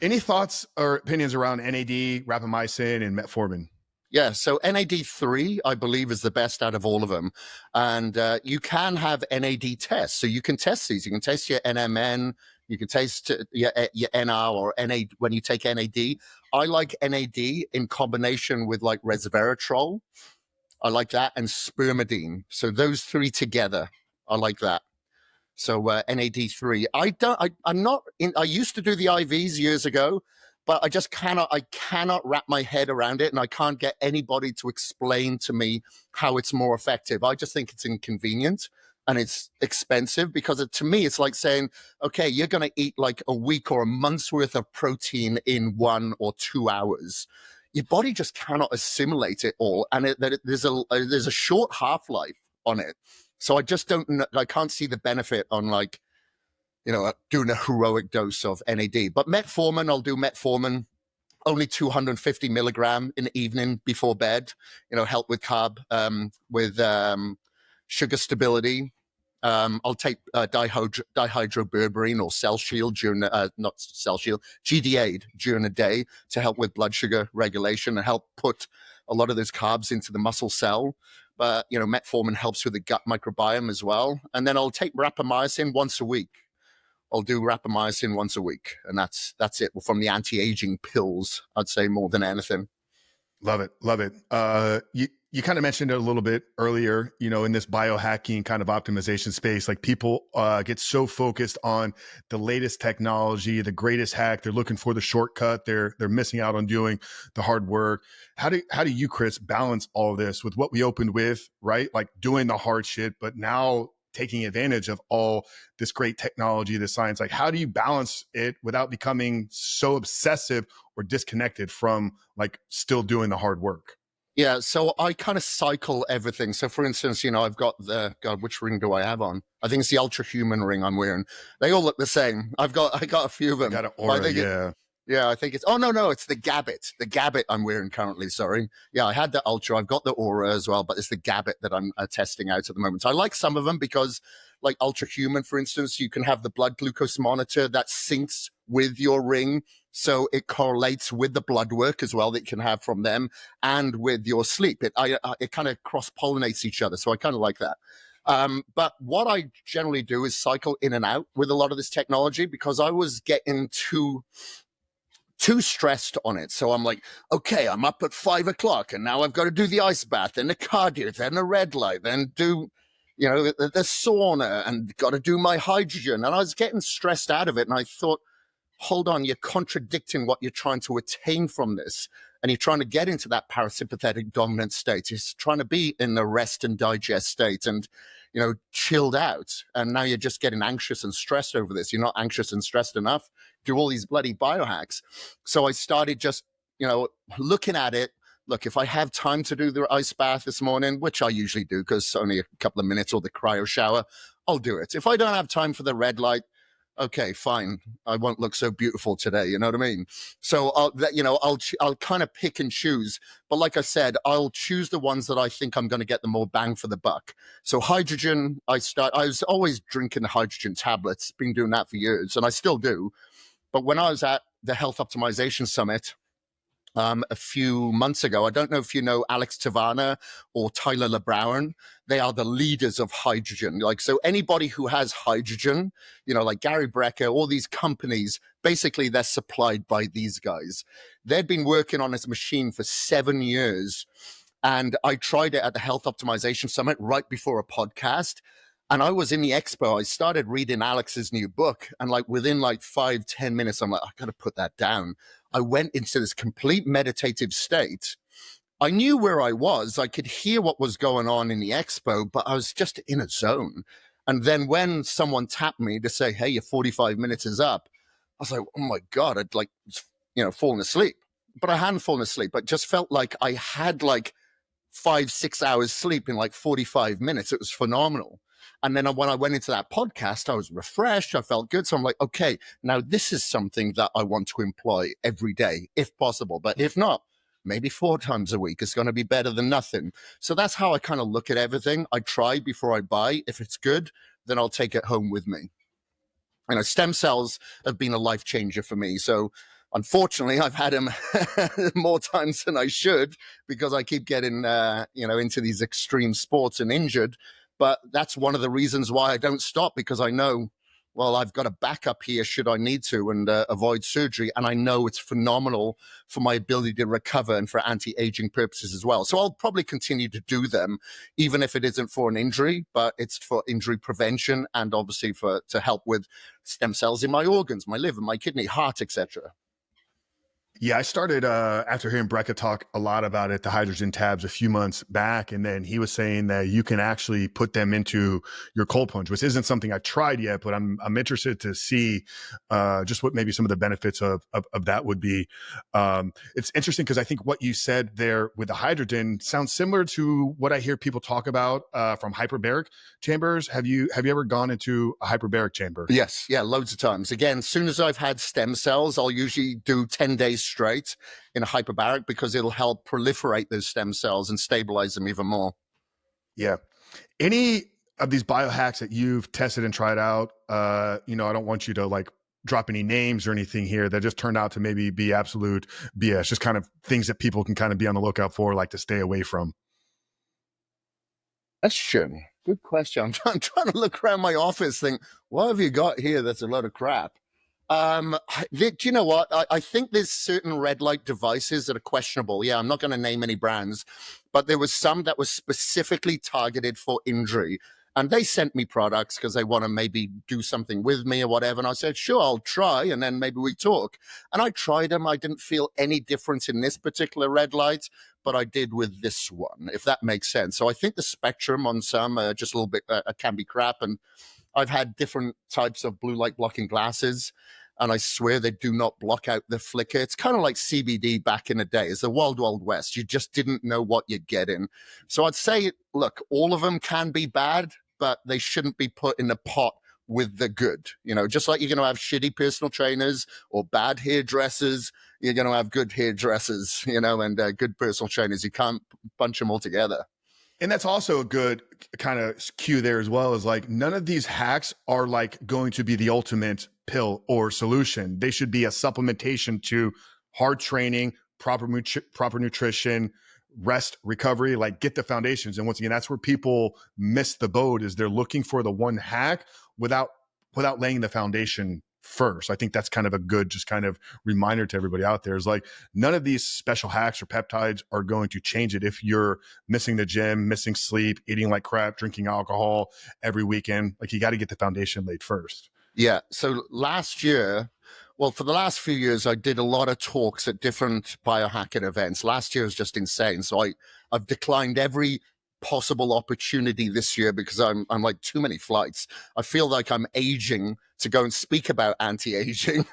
Any thoughts or opinions around NAD, rapamycin, and metformin? Yeah, so NAD3, I believe, is the best out of all of them. And you can have NAD tests. So you can test these. You can test your NMN, you can test your NR or NAD when you take NAD. I like NAD in combination with like resveratrol. I like that. And spermidine. So those three together, I like that. So NAD3. I'm not in, I used to do the IVs years ago, but I cannot wrap my head around it. And I can't get anybody to explain to me how it's more effective. I just think it's inconvenient and it's expensive because to me, it's like saying, okay, you're going to eat like a week or a month's worth of protein in 1 or 2 hours. Your body just cannot assimilate it all. And there's a short half-life on it. So I just I can't see the benefit on like, doing a heroic dose of NAD. But metformin, I'll do metformin, only 250 milligram in the evening before bed, help with with sugar stability. I'll take dihydroberberine or Cell Shield not Cell Shield, GD8 during the day to help with blood sugar regulation and help put a lot of those carbs into the muscle cell. But, metformin helps with the gut microbiome as well. And then I'll take rapamycin once a week. I'll do rapamycin once a week. And that's it from the anti-aging pills, I'd say, more than anything. Love it. Love it. You kind of mentioned it a little bit earlier, in this biohacking kind of optimization space, like people get so focused on the latest technology, the greatest hack. They're looking for the shortcut. They're missing out on doing the hard work. How do you, Kris, balance all of this with what we opened with, right? Like doing the hard shit, but now taking advantage of all this great technology, this science. Like, how do you balance it without becoming so obsessive or disconnected from like still doing the hard work? Yeah, so I kind of cycle everything. So for instance, I've got which ring do I have on? I think it's the Ultra Human ring I'm wearing. They all look the same. I got a few of them. Got an Aura, yeah. Yeah, I think it's, no, it's the Gabbit I'm wearing currently, sorry. Yeah, I had the Ultra, I've got the Aura as well, but it's the Gabbit that I'm testing out at the moment. So I like some of them because like Ultra Human, for instance, you can have the blood glucose monitor that syncs with your ring. So it correlates with the blood work as well that you can have from them and with your sleep. It kind of cross-pollinates each other. So I kind of like that. But what I generally do is cycle in and out with a lot of this technology because I was getting too stressed on it. So I'm like, okay, I'm up at 5 o'clock and now I've got to do the ice bath and the cardio, then the red light, then do, the sauna and got to do my hydrogen. And I was getting stressed out of it. And I thought, hold on, you're contradicting what you're trying to attain from this. And you're trying to get into that parasympathetic dominant state. You're trying to be in the rest and digest state and, chilled out. And now you're just getting anxious and stressed over this. You're not anxious and stressed enough. Do all these bloody biohacks. So I started just, looking at it. Look, if I have time to do the ice bath this morning, which I usually do because it's only a couple of minutes, or the cryo shower, I'll do it. If I don't have time for the red light, okay, fine. I won't look so beautiful today. You know what I mean? So I'll kind of pick and choose. But like I said, I'll choose the ones that I think I'm going to get the more bang for the buck. So hydrogen, I was always drinking the hydrogen tablets, been doing that for years, and I still do. But when I was at the Health Optimization Summit, a few months ago, I don't know if you know Alex Taverna or Tyler LeBrown. They are the leaders of hydrogen. So anybody who has hydrogen, like Gary Brecker, all these companies, basically they're supplied by these guys. They'd been working on this machine for 7 years. And I tried it at the Health Optimization Summit right before a podcast. And I was in the expo. I started reading Alex's new book. And within 5-10 minutes, I'm like, I got to put that down. I went into this complete meditative state. I knew where I was. I could hear what was going on in the expo, but I was just in a zone. And then when someone tapped me to say, hey, your 45 minutes is up, I was like, oh my God, I'd fallen asleep. But I hadn't fallen asleep. I just felt like I had 5-6 hours sleep in 45 minutes. It was phenomenal. And then when I went into that podcast, I was refreshed. I felt good. So I'm like, okay, now this is something that I want to employ every day, if possible. But if not, maybe 4 times a week is going to be better than nothing. So that's how I kind of look at everything. I try before I buy. If it's good, then I'll take it home with me. Stem cells have been a life changer for me. So Unfortunately, I've had them more times than I should because I keep getting, into these extreme sports and injured. But that's one of the reasons why I don't stop, because I know, well, I've got a backup here should I need to, and avoid surgery. And I know it's phenomenal for my ability to recover and for anti-aging purposes as well. So I'll probably continue to do them, even if it isn't for an injury, but it's for injury prevention and obviously to help with stem cells in my organs, my liver, my kidney, heart, etc. Yeah, I started after hearing Brecca talk a lot about it, the hydrogen tabs a few months back, and then he was saying that you can actually put them into your cold plunge, which isn't something I tried yet, but I'm interested to see just what maybe some of the benefits of that would be. It's interesting because I think what you said there with the hydrogen sounds similar to what I hear people talk about from hyperbaric chambers. Have you ever gone into a hyperbaric chamber? Yes, yeah, loads of times. Again, as soon as I've had stem cells, I'll usually do 10 days straight in a hyperbaric because it'll help proliferate those stem cells and stabilize them even more. Yeah. Any of these biohacks that you've tested and tried out, I don't want you to like drop any names or anything here that just turned out to maybe be absolute BS, just kind of things that people can kind of be on the lookout for, like to stay away from. Question. Good question. I'm trying to look around my office, think, what have you got here that's a lot of crap? Do you know what? I think there's certain red light devices that are questionable. Yeah, I'm not going to name any brands, but there was some that was specifically targeted for injury. And they sent me products because they want to maybe do something with me or whatever. And I said, sure, I'll try. And then maybe we talk. And I tried them. I didn't feel any difference in this particular red light, but I did with this one, if that makes sense. So I think the spectrum on some just a little bit can be crap. And I've had different types of blue light blocking glasses, and I swear they do not block out the flicker. It's kind of like CBD back in the day. It's the wild, wild west. You just didn't know what you're getting. So I'd say, look, all of them can be bad, but they shouldn't be put in a pot with the good. Just like you're going to have shitty personal trainers or bad hairdressers, you're going to have good hairdressers, and good personal trainers. You can't bunch them all together. And that's also a good kind of cue there as well, is like none of these hacks are like going to be the ultimate pill or solution. They should be a supplementation to hard training, proper nutrition, rest, recovery, like get the foundations. And once again, that's where people miss the boat, is they're looking for the one hack without laying the foundation first. I think that's kind of a good just kind of reminder to everybody out there, is like none of these special hacks or peptides are going to change it if you're missing the gym, missing sleep, eating like crap, drinking alcohol every weekend. Like you got to get the foundation laid first. Yeah. So last year, well, for the last few years, I did a lot of talks at different biohacking events. Last year was just insane. So I've declined every possible opportunity this year because I'm like too many flights. I feel like I'm aging to go and speak about anti-aging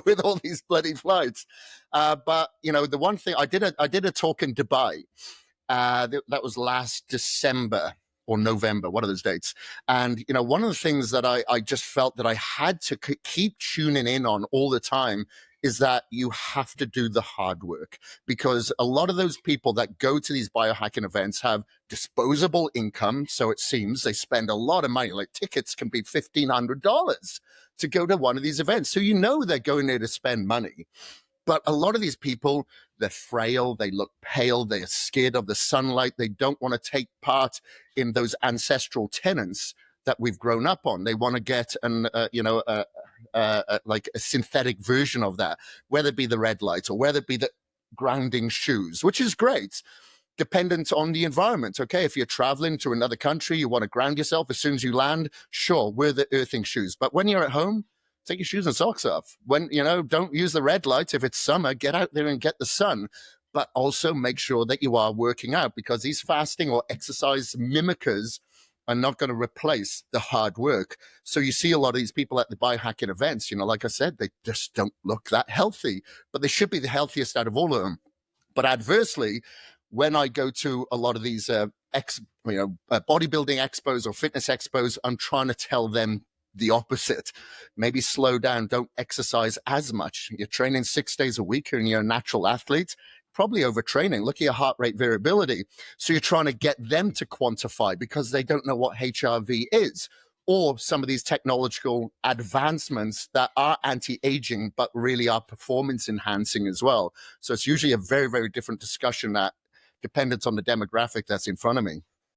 with all these bloody flights. But the one thing I did a talk in Dubai. That was last December or November, one of those dates. And, one of the things that I just felt that I had to keep tuning in on all the time is that you have to do the hard work, because a lot of those people that go to these biohacking events have disposable income. So it seems they spend a lot of money, like tickets can be $1,500 to go to one of these events. So they're going there to spend money. But a lot of these people, they're frail, they look pale, they're scared of the sunlight, they don't want to take part in those ancestral tenets that we've grown up on. They want to get like a synthetic version of that, whether it be the red light or whether it be the grounding shoes, which is great, dependent on the environment. Okay, if you're traveling to another country, you want to ground yourself as soon as you land, sure, wear the earthing shoes. But when you're at home, take your shoes and socks off. When, don't use the red light. If it's summer, get out there and get the sun. But also make sure that you are working out, because these fasting or exercise mimickers are not going to replace the hard work. So you see a lot of these people at the biohacking events, like I said, they just don't look that healthy, but they should be the healthiest out of all of them. But adversely, when I go to a lot of these bodybuilding expos or fitness expos, I'm trying to tell them the opposite. Maybe slow down, don't exercise as much. You're training 6 days a week and you're a natural athlete, probably overtraining. Look at your heart rate variability. So you're trying to get them to quantify because they don't know what HRV is. or some of these technological advancements that are anti-aging, but really are performance enhancing as well. So it's usually a very, very different discussion that depends on the demographic that's in front of me.